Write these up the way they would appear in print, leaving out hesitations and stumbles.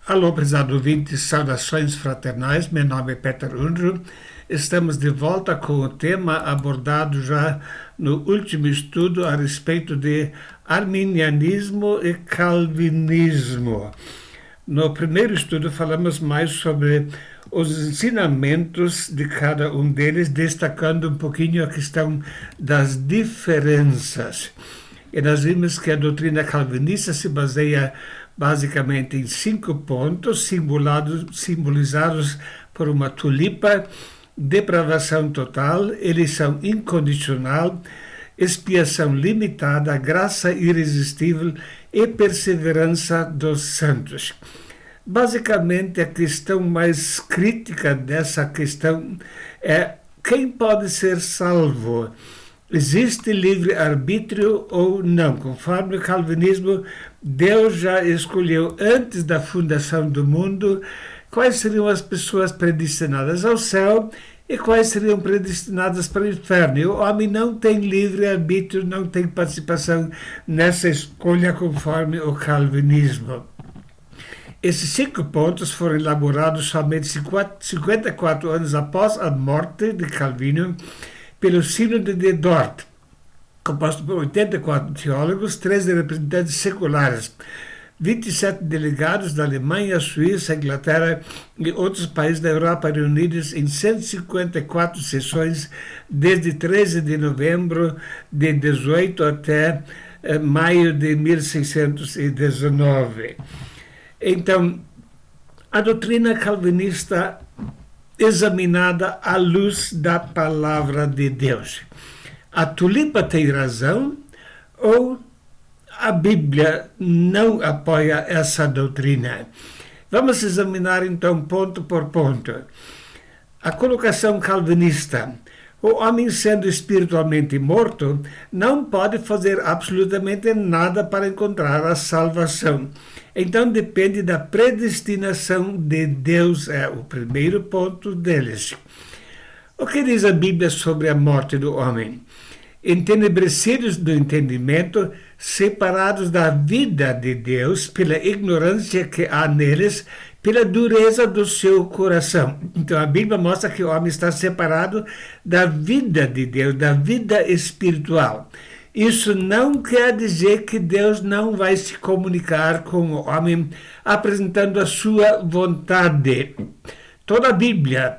Alô, prezado ouvinte, saudações fraternais, meu nome é Peter Unruh. Estamos de volta com o tema abordado já no último estudo a respeito de arminianismo e calvinismo. No primeiro estudo falamos mais sobre os ensinamentos de cada um deles, destacando um pouquinho a questão das diferenças. E nós vimos que a doutrina calvinista se baseia basicamente em 5 pontos, simbolizados por uma tulipa: depravação total, eleição incondicional, expiação limitada, graça irresistível e perseverança dos santos. Basicamente, a questão mais crítica dessa questão é quem pode ser salvo. Existe livre-arbítrio ou não? Conforme o calvinismo, Deus já escolheu antes da fundação do mundo quais seriam as pessoas predestinadas ao céu e quais seriam predestinadas para o inferno. E o homem não tem livre-arbítrio, não tem participação nessa escolha conforme o calvinismo. Esses 5 pontos foram elaborados somente 54 anos após a morte de Calvino pelo Sínodo de Dort, composto por 84 teólogos, 13 representantes seculares, 27 delegados da Alemanha, Suíça, Inglaterra e outros países da Europa reunidos em 154 sessões desde 13 de novembro de 18 até maio de 1619. Então, a doutrina calvinista examinada à luz da palavra de Deus. A tulipa tem razão ou a Bíblia não apoia essa doutrina? Vamos examinar então ponto por ponto. A colocação calvinista: o homem, sendo espiritualmente morto, não pode fazer absolutamente nada para encontrar a salvação. Então depende da predestinação de Deus, é o primeiro ponto deles. O que diz a Bíblia sobre a morte do homem? Entenebrecidos do entendimento, separados da vida de Deus pela ignorância que há neles, pela dureza do seu coração. Então a Bíblia mostra que o homem está separado da vida de Deus, da vida espiritual. Isso não quer dizer que Deus não vai se comunicar com o homem apresentando a sua vontade. Toda a Bíblia,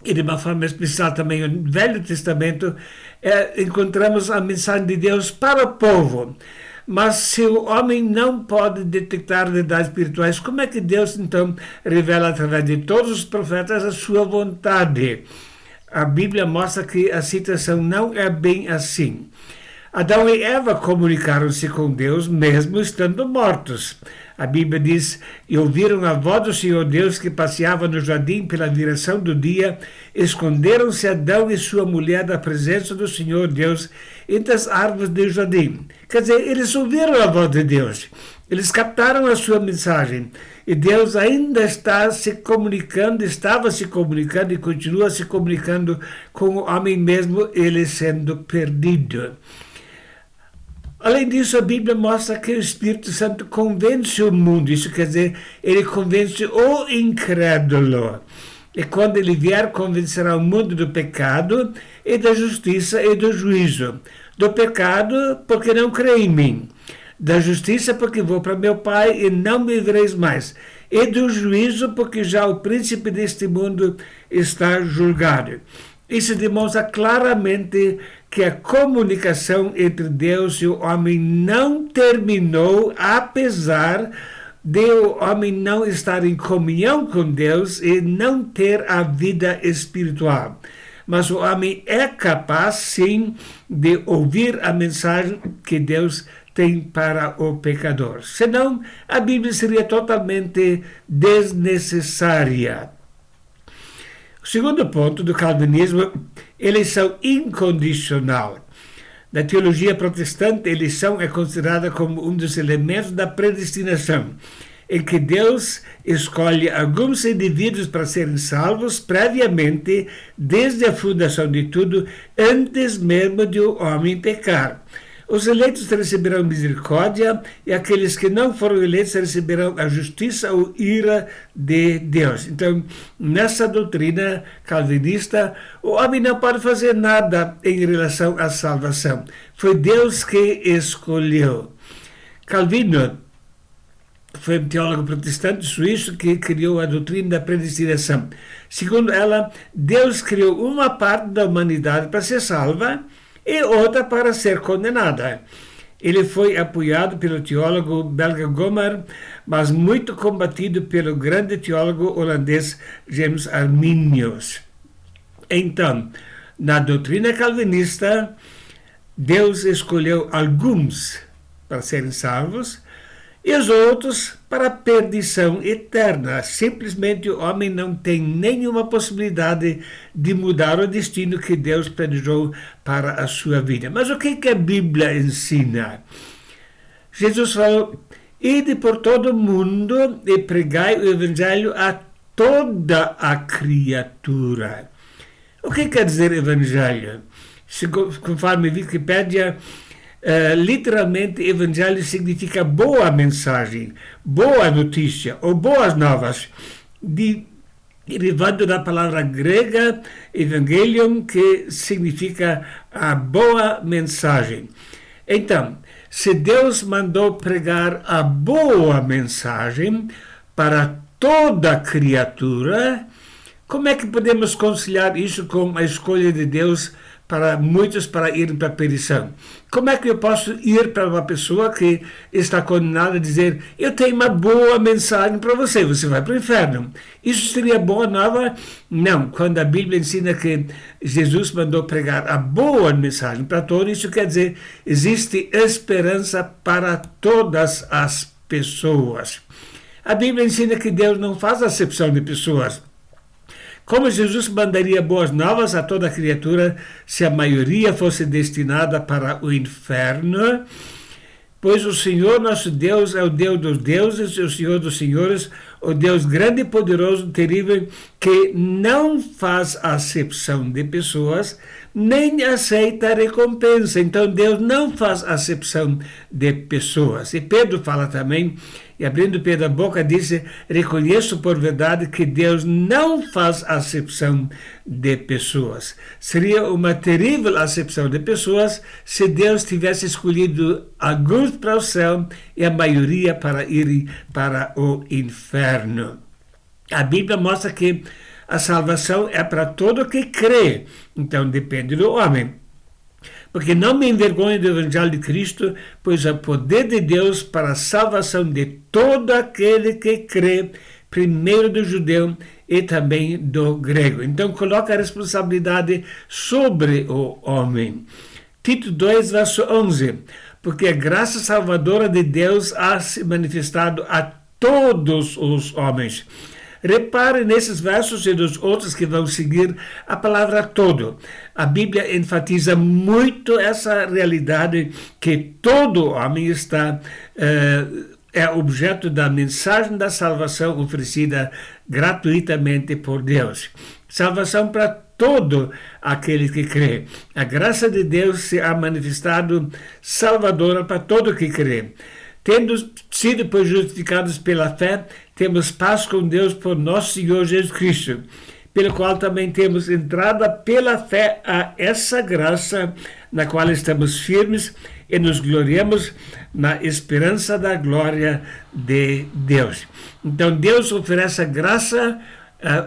e de uma forma especial também no Velho Testamento, encontramos a mensagem de Deus para o povo. Mas se o homem não pode detectar verdades espirituais, como é que Deus então revela através de todos os profetas a sua vontade? A Bíblia mostra que a situação não é bem assim. Adão e Eva comunicaram-se com Deus mesmo estando mortos. A Bíblia diz: e ouviram a voz do Senhor Deus que passeava no jardim pela viração do dia. Esconderam-se Adão e sua mulher da presença do Senhor Deus entre as árvores do jardim. Quer dizer, eles ouviram a voz de Deus. Eles captaram a sua mensagem. E Deus ainda estava se comunicando e continua se comunicando com o homem mesmo, ele sendo perdido. Além disso, a Bíblia mostra que o Espírito Santo convence o mundo. Isso quer dizer, ele convence o incrédulo. E quando ele vier, convencerá o mundo do pecado e da justiça e do juízo. Do pecado, porque não crê em mim. Da justiça, porque vou para meu Pai e não me vereis mais. E do juízo, porque já o príncipe deste mundo está julgado. Isso demonstra claramente que a comunicação entre Deus e o homem não terminou, apesar de o homem não estar em comunhão com Deus e não ter a vida espiritual. Mas o homem é capaz, sim, de ouvir a mensagem que Deus tem para o pecador. Senão, a Bíblia seria totalmente desnecessária. O segundo ponto do calvinismo: eleição incondicional. Na teologia protestante, a eleição é considerada como um dos elementos da predestinação, em que Deus escolhe alguns indivíduos para serem salvos previamente, desde a fundação de tudo, antes mesmo de o homem pecar. Os eleitos receberão misericórdia e aqueles que não foram eleitos receberão a justiça ou ira de Deus. Então, nessa doutrina calvinista, o homem não pode fazer nada em relação à salvação. Foi Deus que escolheu. Calvino foi um teólogo protestante suíço que criou a doutrina da predestinação. Segundo ela, Deus criou uma parte da humanidade para ser salva e outra para ser condenada. Ele foi apoiado pelo teólogo belga Gomer, mas muito combatido pelo grande teólogo holandês James Arminius. Então, na doutrina calvinista, Deus escolheu alguns para serem salvos e os outros para a perdição eterna. Simplesmente o homem não tem nenhuma possibilidade de mudar o destino que Deus planejou para a sua vida. Mas o que a Bíblia ensina? Jesus falou: ide por todo o mundo e pregai o evangelho a toda a criatura. O que quer dizer evangelho? Conforme Wikipédia, literalmente, evangelho significa boa mensagem, boa notícia ou boas novas, derivado da palavra grega evangelium, que significa a boa mensagem. Então, se Deus mandou pregar a boa mensagem para toda a criatura, como é que podemos conciliar isso com a escolha de Deus para muitos para irem para a perdição? Como é que eu posso ir para uma pessoa que está condenada a dizer: eu tenho uma boa mensagem para você, você vai para o inferno? Isso seria boa nova? Não. Quando a Bíblia ensina que Jesus mandou pregar a boa mensagem para todos, isso quer dizer, existe esperança para todas as pessoas. A Bíblia ensina que Deus não faz acepção de pessoas. Como Jesus mandaria boas novas a toda criatura se a maioria fosse destinada para o inferno? Pois o Senhor nosso Deus é o Deus dos deuses, o Senhor dos senhores, o Deus grande, poderoso, terrível, que não faz acepção de pessoas, nem aceita recompensa. Então Deus não faz acepção de pessoas. E Pedro fala também, e abrindo Pedro a boca, disse: reconheço por verdade que Deus não faz acepção de pessoas. Seria uma terrível acepção de pessoas se Deus tivesse escolhido alguns para o céu e a maioria para irem para o inferno. A Bíblia mostra que a salvação é para todo que crê, então depende do homem. Porque não me envergonho do evangelho de Cristo, pois é o poder de Deus para a salvação de todo aquele que crê, primeiro do judeu e também do grego. Então coloca a responsabilidade sobre o homem. Tito 2, verso 11. Porque a graça salvadora de Deus há se manifestado a todos os homens. Repare nesses versos e nos outros que vão seguir a palavra todo. A Bíblia enfatiza muito essa realidade que todo homem é objeto da mensagem da salvação oferecida gratuitamente por Deus. Salvação para todo aquele que crê. A graça de Deus se há manifestado salvadora para todo que crê. Tendo sido pois justificados pela fé, temos paz com Deus por nosso Senhor Jesus Cristo, pelo qual também temos entrada pela fé a essa graça na qual estamos firmes e nos gloriamos na esperança da glória de Deus. Então Deus oferece a graça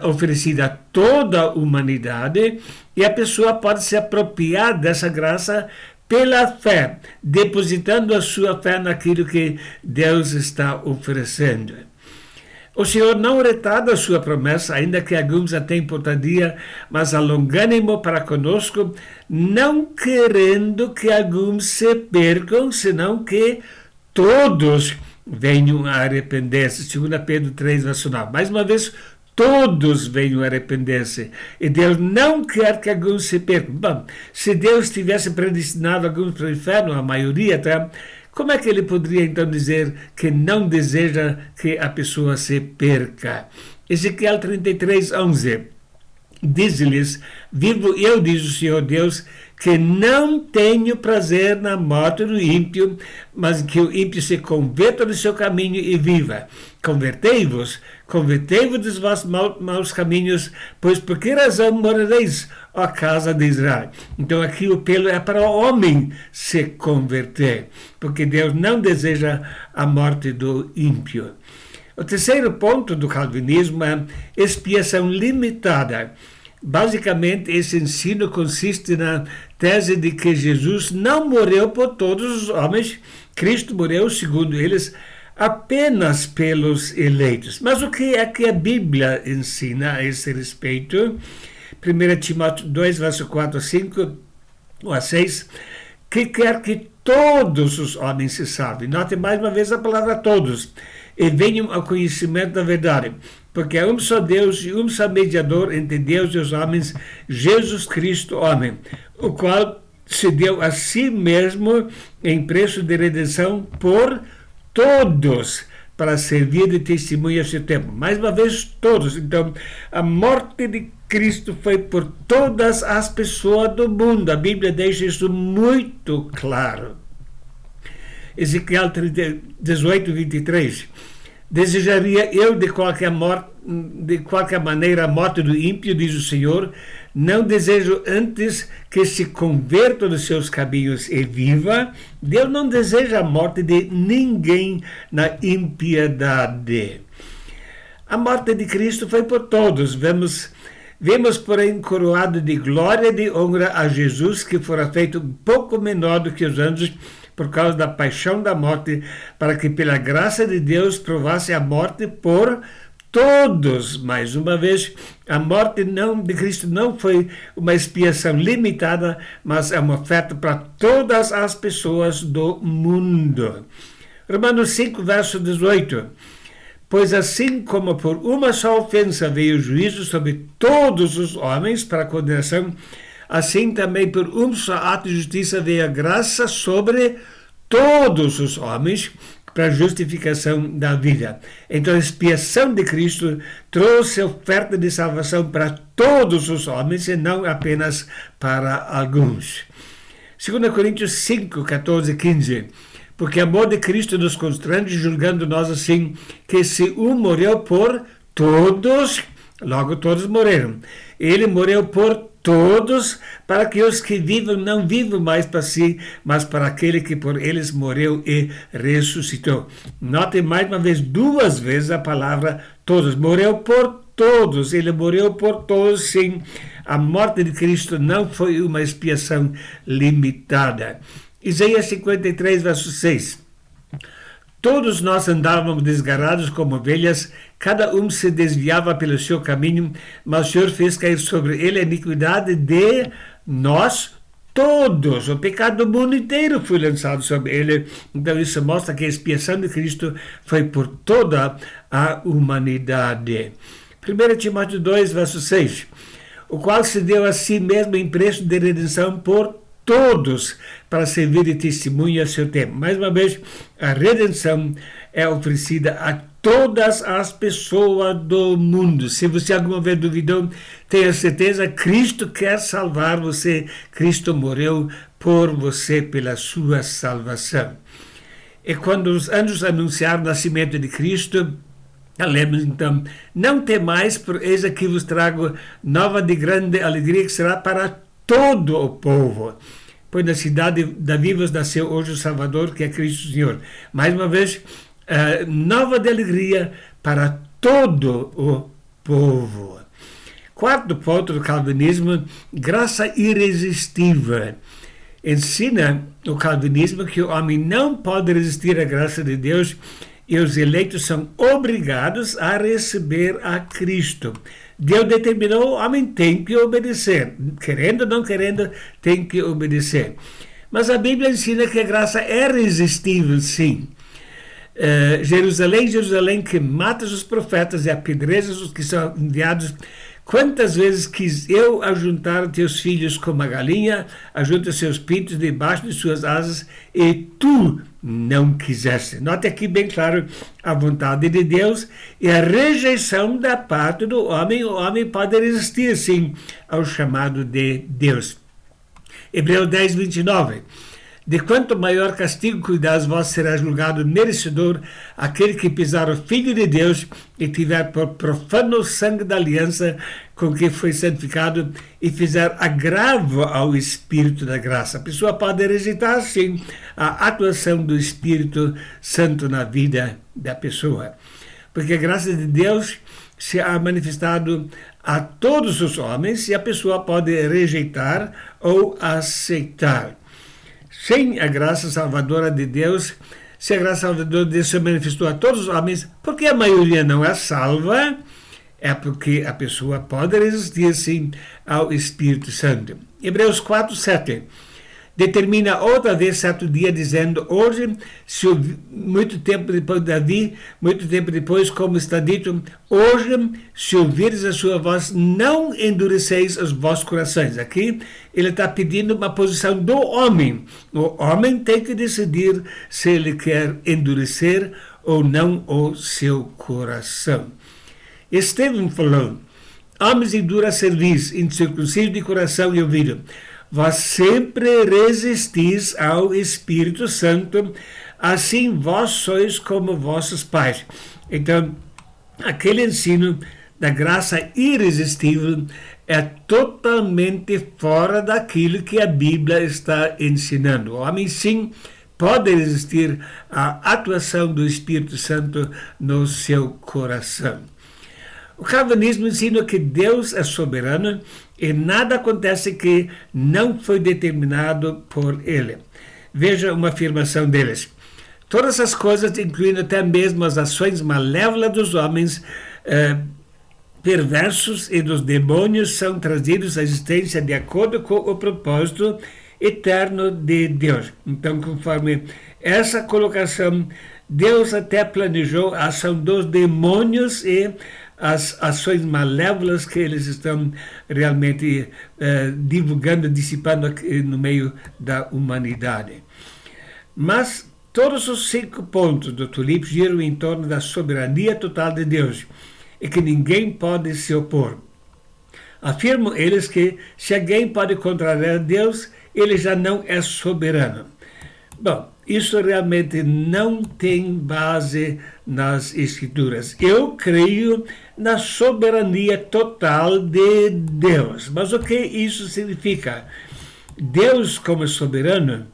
oferecida a toda a humanidade e a pessoa pode se apropriar dessa graça pela fé, depositando a sua fé naquilo que Deus está oferecendo. O Senhor não retarda a sua promessa, ainda que alguns a tenham por tardia, mas há longânimo para conosco, não querendo que alguns se percam, senão que todos venham a arrepender-se. 2 Pedro 3, verso 9. Mais uma vez, todos venham a arrepender-se. E Deus não quer que alguns se percam. Bom, se Deus tivesse predestinado alguns para o inferno, a maioria, tá? Como é que ele poderia então dizer que não deseja que a pessoa se perca? Ezequiel 33, 11. Diz-lhes: vivo eu, diz o Senhor Deus, que não tenho prazer na morte do ímpio, mas que o ímpio se converta do seu caminho e viva. Convertei-vos dos vossos maus caminhos, pois por que razão morareis, ó casa de Israel? Então aqui o apelo é para o homem se converter, porque Deus não deseja a morte do ímpio. O terceiro ponto do calvinismo é expiação limitada. Basicamente, esse ensino consiste na tese de que Jesus não morreu por todos os homens. Cristo morreu, segundo eles, apenas pelos eleitos. Mas o que é que a Bíblia ensina a esse respeito? 1 Timóteo 2, verso 4 a 5 ou a 6, que quer que todos os homens se salvem. Note mais uma vez a palavra todos. E venham ao conhecimento da verdade. Porque há um só Deus e um só mediador entre Deus e os homens, Jesus Cristo, homem, o qual se deu a si mesmo em preço de redenção por todos, para servir de testemunho a seu tempo. Mais uma vez, todos. Então, a morte de Cristo foi por todas as pessoas do mundo. A Bíblia deixa isso muito claro. Ezequiel 18, 23. Desejaria eu de qualquer maneira a morte do ímpio, diz o Senhor. Não desejo antes que se converta dos seus caminhos e viva. Deus não deseja a morte de ninguém na impiedade. A morte de Cristo foi por todos. Vemos, porém, coroado de glória e de honra a Jesus, que fora feito um pouco menor do que os anjos, por causa da paixão da morte, para que pela graça de Deus provasse a morte por todos. Mais uma vez, a morte de Cristo não foi uma expiação limitada, mas é uma oferta para todas as pessoas do mundo. Romanos 5, verso 18. Pois assim como por uma só ofensa veio o juízo sobre todos os homens para condenação, assim também por um só ato de justiça veio a graça sobre todos os homens para a justificação da vida. Então a expiação de Cristo trouxe a oferta de salvação para todos os homens e não apenas para alguns. 2 Coríntios 5, 14 e 15. Porque o amor de Cristo nos constrange, julgando nós assim, que se um morreu por todos, logo todos morreram. Ele morreu por todos, para que os que vivam não vivam mais para si, mas para aquele que por eles morreu e ressuscitou. Notem mais uma vez, duas vezes a palavra todos. Morreu por todos, ele morreu por todos, sim. A morte de Cristo não foi uma expiação limitada. Isaías 53, verso 6. Todos nós andávamos desgarrados como ovelhas, cada um se desviava pelo seu caminho, mas o Senhor fez cair sobre ele a iniquidade de nós todos. O pecado do mundo inteiro foi lançado sobre ele. Então isso mostra que a expiação de Cristo foi por toda a humanidade. 1 Timóteo 2, verso 6. O qual se deu a si mesmo em preço de redenção por todos, para servir de testemunho a seu tempo. Mais uma vez, a redenção é oferecida a todas as pessoas do mundo. Se você alguma vez duvidou, tenha certeza, Cristo quer salvar você. Cristo morreu por você, pela sua salvação. E quando os anjos anunciaram o nascimento de Cristo, lemos então: não temais, por eis aqui vos trago nova de grande alegria, que será para todo o povo. Pois na cidade de Davi vos nasceu hoje o Salvador, que é Cristo Senhor. Mais uma vez, nova de alegria para todo o povo. Quarto ponto do calvinismo, graça irresistível. Ensina o calvinismo que o homem não pode resistir à graça de Deus e os eleitos são obrigados a receber a Cristo. Deus determinou, o homem tem que obedecer. Querendo ou não querendo, tem que obedecer. Mas a Bíblia ensina que a graça é resistível, sim. Jerusalém, Jerusalém, que matas os profetas e apedrejas os que são enviados. Quantas vezes quis eu ajuntar teus filhos como a galinha, ajunta seus pintos debaixo de suas asas, e tu não quiseste. Note aqui bem claro a vontade de Deus e a rejeição da parte do homem. O homem pode resistir, sim, ao chamado de Deus. Hebreus 10, 29. De quanto maior castigo cuidares, vós será julgado merecedor aquele que pisar o Filho de Deus e tiver por profano o sangue da aliança com que foi santificado e fizer agravo ao Espírito da graça. A pessoa pode rejeitar, sim, a atuação do Espírito Santo na vida da pessoa, porque a graça de Deus se ha manifestado a todos os homens e a pessoa pode rejeitar ou aceitar. Sem a graça salvadora de Deus, se a graça salvadora de Deus se manifestou a todos os homens, porque a maioria não é salva, é porque a pessoa pode resistir, sim, ao Espírito Santo. Hebreus 4, 7. Determina outra vez certo dia, dizendo: hoje, muito tempo depois, como está dito, hoje, se ouvires a sua voz, não endureceis os vossos corações. Aqui, ele está pedindo uma posição do homem. O homem tem que decidir se ele quer endurecer ou não o seu coração. Estevão falou: homens de dura cerviz, incircuncisos de coração e ouvido, vós sempre resistis ao Espírito Santo, assim vós sois como vossos pais. Então, aquele ensino da graça irresistível é totalmente fora daquilo que a Bíblia está ensinando. O homem, sim, pode resistir à atuação do Espírito Santo no seu coração. O calvinismo ensina que Deus é soberano e nada acontece que não foi determinado por ele. Veja uma afirmação deles: todas as coisas, incluindo até mesmo as ações malévolas dos homens perversos e dos demônios, são trazidos à existência de acordo com o propósito eterno de Deus. Então, conforme essa colocação, Deus até planejou a ação dos demônios e as ações malévolas que eles estão realmente divulgando, dissipando no meio da humanidade. Mas todos os 5 pontos do Tulip giram em torno da soberania total de Deus e que ninguém pode se opor. Afirmam eles que se alguém pode contrariar Deus, ele já não é soberano. Bom, isso realmente não tem base nas Escrituras. Eu creio na soberania total de Deus. Mas o que isso significa? Deus, como soberano,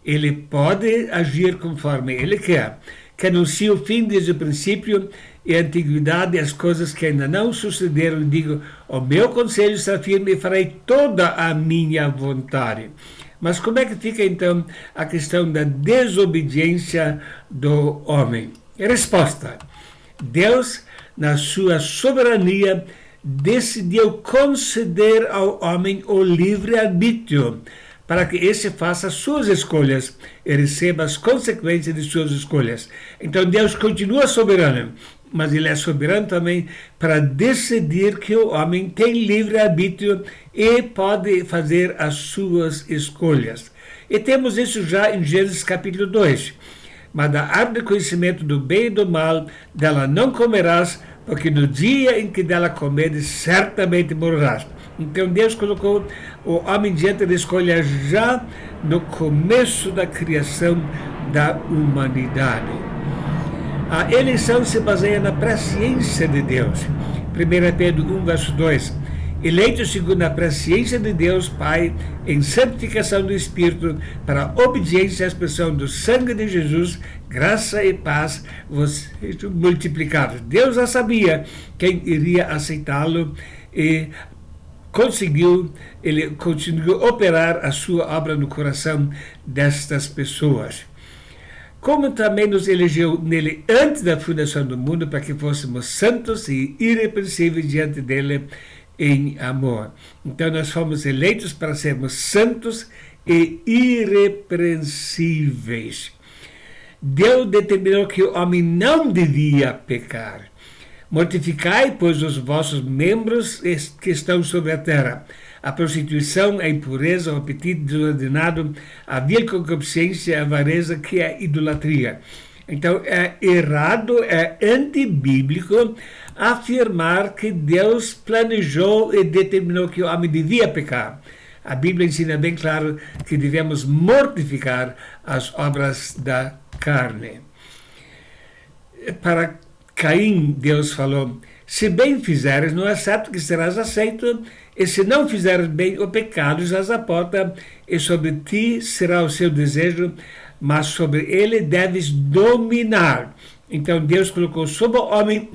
ele pode agir conforme ele quer, que anuncia o fim desde o princípio e a antiguidade, as coisas que ainda não sucederam. Digo: o meu conselho está firme e farei toda a minha vontade. Mas como é que fica, então, a questão da desobediência do homem? Resposta: Deus, na sua soberania, decidiu conceder ao homem o livre-arbítrio, para que esse faça suas escolhas e receba as consequências de suas escolhas. Então Deus continua soberano, mas ele é soberano também para decidir que o homem tem livre-arbítrio e pode fazer as suas escolhas. E temos isso já em Gênesis capítulo 2. Mas da árvore do conhecimento do bem e do mal, dela não comerás, porque no dia em que dela comeres, certamente morrerás. Então Deus colocou o homem diante da escolha já no começo da criação da humanidade. A eleição se baseia na presciência de Deus. 1 Pedro 1, verso 2. Eleito segundo a presciência de Deus Pai, em santificação do Espírito, para a obediência à expressão do sangue de Jesus, graça e paz vos sejam multiplicados. Deus já sabia quem iria aceitá-lo e ele conseguiu operar a sua obra no coração destas pessoas. Como também nos elegeu nele antes da fundação do mundo, para que fôssemos santos e irrepreensíveis diante dele em amor. Então nós fomos eleitos para sermos santos e irrepreensíveis. Deus determinou que o homem não devia pecar. Mortificai, pois, os vossos membros que estão sobre a terra: a prostituição, a impureza, o apetite desordenado, a vil concupiscência, a avareza, que é idolatria. Então é errado, é antibíblico afirmar que Deus planejou e determinou que o homem devia pecar. A Bíblia ensina bem claro que devemos mortificar as obras da carne. Para Caim, Deus falou: se bem fizeres, não é certo que serás aceito, e se não fizeres bem, o pecado estás à porta, e sobre ti será o seu desejo, mas sobre ele deves dominar. Então Deus colocou sobre o homem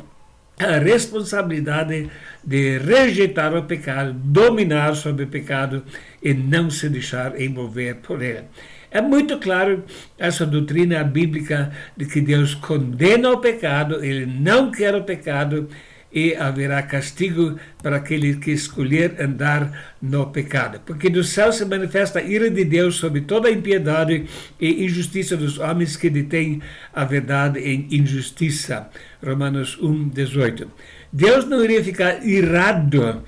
a responsabilidade de rejeitar o pecado, dominar sobre o pecado e não se deixar envolver por ele. É muito claro essa doutrina bíblica de que Deus condena o pecado, ele não quer o pecado e haverá castigo para aquele que escolher andar no pecado. Porque do céu se manifesta a ira de Deus sobre toda a impiedade e injustiça dos homens que detêm a verdade em injustiça. Romanos 1:18. Deus não iria ficar irado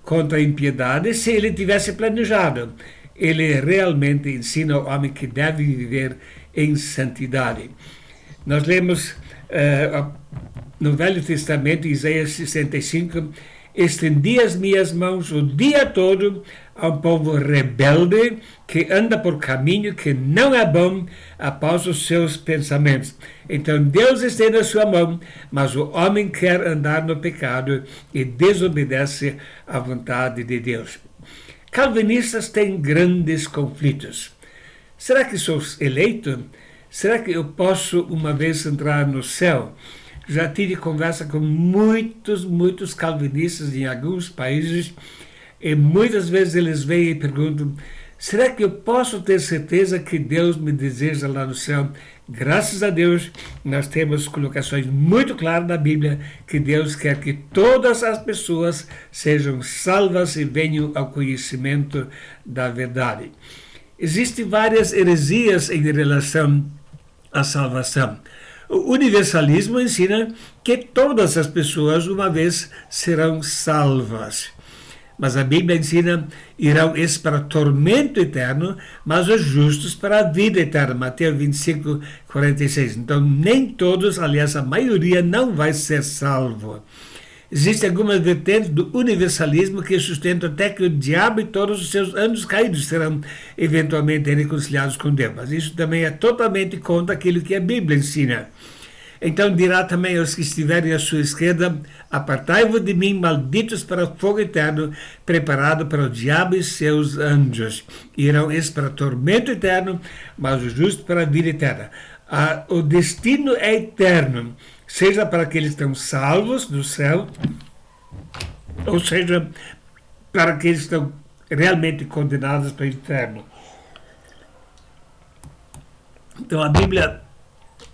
contra a impiedade se ele tivesse planejado. Ele realmente ensina ao homem que deve viver em santidade. Nós lemos no Velho Testamento, Isaías 65, estendi as minhas mãos o dia todo ao povo rebelde que anda por caminho que não é bom após os seus pensamentos. Então Deus estende a sua mão, mas o homem quer andar no pecado e desobedece à vontade de Deus. Calvinistas têm grandes conflitos. Será que sou eleito? Será que eu posso uma vez entrar no céu? Já tive conversa com muitos calvinistas em alguns países e muitas vezes eles vêm e perguntam: será que eu posso ter certeza que Deus me deseja lá no céu? Graças a Deus, nós temos colocações muito claras na Bíblia que Deus quer que todas as pessoas sejam salvas e venham ao conhecimento da verdade. Existem várias heresias em relação à salvação. O universalismo ensina que todas as pessoas uma vez serão salvas. Mas a Bíblia ensina: irão esses para tormento eterno, mas os justos para a vida eterna. Mateus 25:46. Então, nem todos, aliás, a maioria não vai ser salvo. Existem algumas vertentes do universalismo que sustentam até que o diabo e todos os seus anjos caídos serão eventualmente reconciliados com Deus. Mas isso também é totalmente contra aquilo que a Bíblia ensina. Então dirá também aos que estiverem à sua esquerda: apartai-vos de mim, malditos, para o fogo eterno, preparado para o diabo e seus anjos. Irão esses para tormento eterno, mas os justos para a vida eterna. O destino é eterno, seja para aqueles que estão salvos do céu, ou seja, para aqueles que estão realmente condenados para o inferno. Então a Bíblia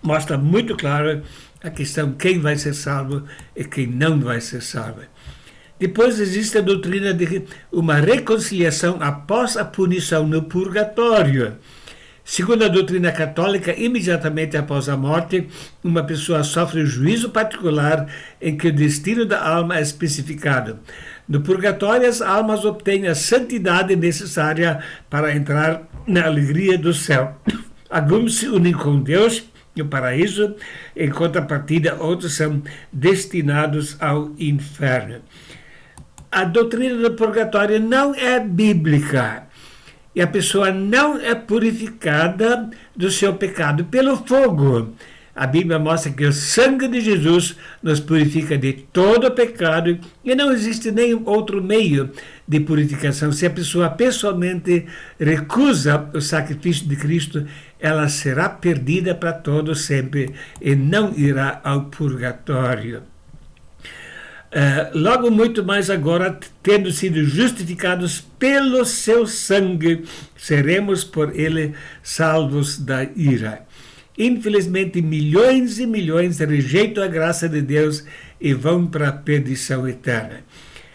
mostra muito claro a questão quem vai ser salvo e quem não vai ser salvo. Depois existe a doutrina de uma reconciliação após a punição no purgatório. Segundo a doutrina católica, imediatamente após a morte, uma pessoa sofre um juízo particular em que o destino da alma é especificado. No purgatório, as almas obtêm a santidade necessária para entrar na alegria do céu. Alguns se unem com Deus no paraíso, em contrapartida, outros são destinados ao inferno. A doutrina do purgatório não é bíblica. E a pessoa não é purificada do seu pecado pelo fogo. A Bíblia mostra que o sangue de Jesus nos purifica de todo pecado e não existe nenhum outro meio de purificação. Se a pessoa pessoalmente recusa o sacrifício de Cristo, ela será perdida para todo sempre e não irá ao purgatório. Logo muito mais agora, tendo sido justificados pelo seu sangue, seremos por ele salvos da ira. Infelizmente, milhões e milhões rejeitam a graça de Deus e vão para a perdição eterna.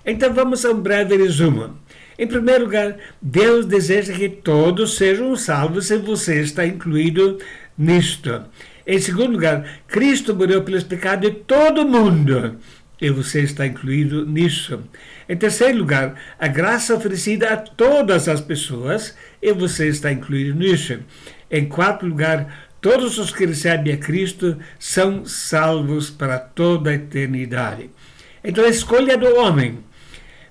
Então vamos a um breve resumo. Em primeiro lugar, Deus deseja que todos sejam salvos e você está incluído nisto. Em segundo lugar, Cristo morreu pelos pecados de todo mundo e você está incluído nisso. Em terceiro lugar, a graça oferecida a todas as pessoas e você está incluído nisso. Em quarto lugar, todos os que recebem a Cristo são salvos para toda a eternidade. Então a escolha do homem.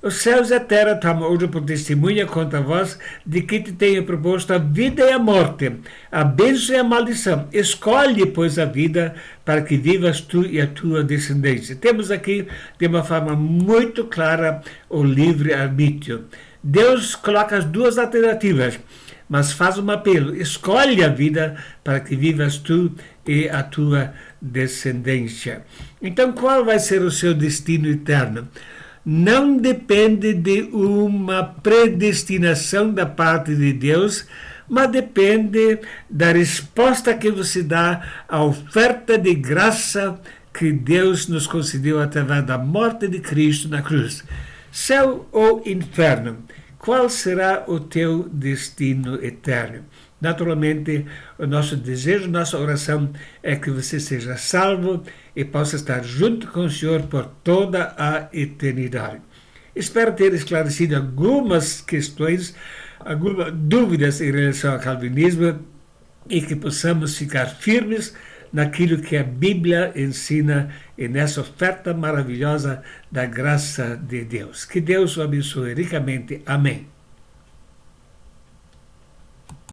Os céus e a terra tomam hoje por testemunha contra vós de que te tenho proposto a vida e a morte, a bênção e a maldição. Escolhe, pois, a vida para que vivas tu e a tua descendência. Temos aqui, de uma forma muito clara, o livre-arbítrio. Deus coloca as duas alternativas, mas faz um apelo: escolhe a vida para que vivas tu e a tua descendência. Então, qual vai ser o seu destino eterno? Não depende de uma predestinação da parte de Deus, mas depende da resposta que você dá à oferta de graça que Deus nos concedeu através da morte de Cristo na cruz. Céu ou inferno? Qual será o teu destino eterno? Naturalmente, o nosso desejo, nossa oração é que você seja salvo e possa estar junto com o Senhor por toda a eternidade. Espero ter esclarecido algumas questões, algumas dúvidas em relação ao calvinismo e que possamos ficar firmes naquilo que a Bíblia ensina e nessa oferta maravilhosa da graça de Deus. Que Deus o abençoe ricamente. Amém.